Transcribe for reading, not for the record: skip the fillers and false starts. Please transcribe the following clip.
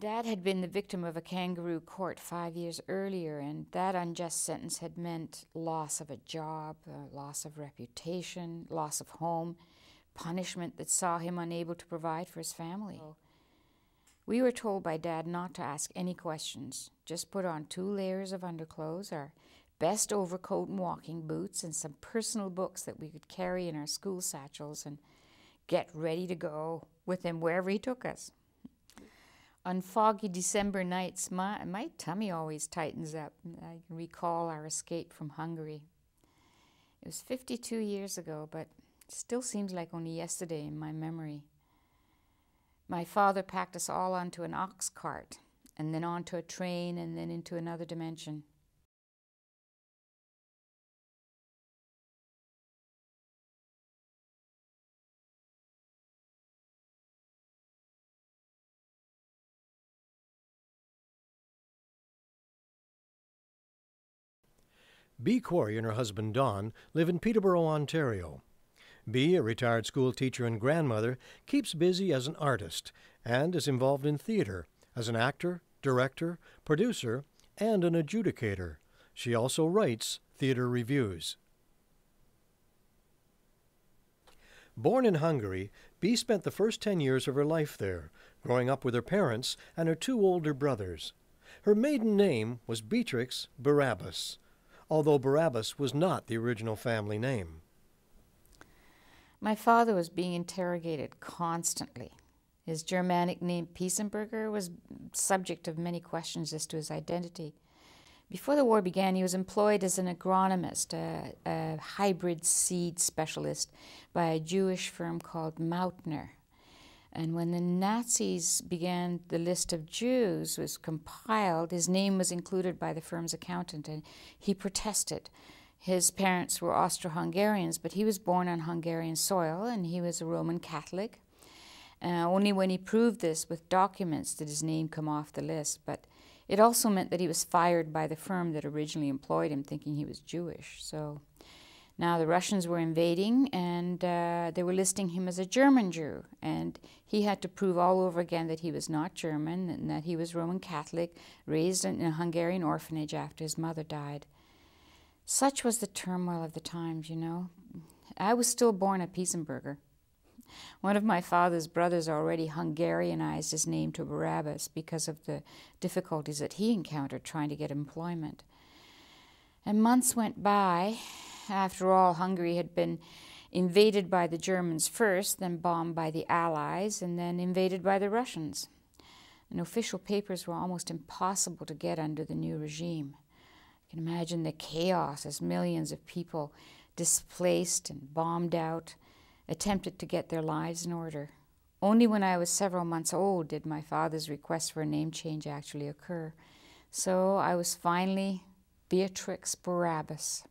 Dad had been the victim of a kangaroo court 5 years earlier, and that unjust sentence had meant loss of a job, loss of reputation, loss of home, punishment that saw him unable to provide for his family. We were told by Dad not to ask any questions, just put on 2 layers of underclothes, our best overcoat and walking boots, and some personal books that we could carry in our school satchels, and get ready to go with him wherever he took us. On foggy December nights, my tummy always tightens up. I can recall our escape from Hungary. It was 52 years ago, but it still seems like only yesterday in my memory. My father packed us all onto an ox cart, and then onto a train, and then into another dimension. Bea Quarrie and her husband Don live in Peterborough, Ontario. Bea, a retired school teacher and grandmother, keeps busy as an artist and is involved in theater as an actor, director, producer, and an adjudicator. She also writes theater reviews. Born in Hungary, Bea spent the first 10 years of her life there, growing up with her parents and her 2 older brothers. Her maiden name was Beatrix Barabbas, although Barabbas was not the original family name. My father was being interrogated constantly. His Germanic name, Piesenberger, was subject of many questions as to his identity. Before the war began, he was employed as an agronomist, a hybrid seed specialist, by a Jewish firm called Mautner. And when the Nazis began, the list of Jews was compiled, his name was included by the firm's accountant, and he protested. His parents were Austro-Hungarians, but he was born on Hungarian soil, and he was a Roman Catholic. Only when he proved this with documents did his name come off the list, but it also meant that he was fired by the firm that originally employed him, thinking he was Jewish. So now the Russians were invading, and they were listing him as a German Jew, and he had to prove all over again that he was not German and that he was Roman Catholic, raised in a Hungarian orphanage after his mother died. Such was the turmoil of the times, you know. I was still born a Piesenberger. One of my father's brothers already Hungarianized his name to Barabbas because of the difficulties that he encountered trying to get employment. And months went by. After all, Hungary had been invaded by the Germans first, then bombed by the Allies, and then invaded by the Russians. And official papers were almost impossible to get under the new regime. You can imagine the chaos as millions of people displaced and bombed out attempted to get their lives in order. Only when I was several months old did my father's request for a name change actually occur. So I was finally Beatrix Barabbas.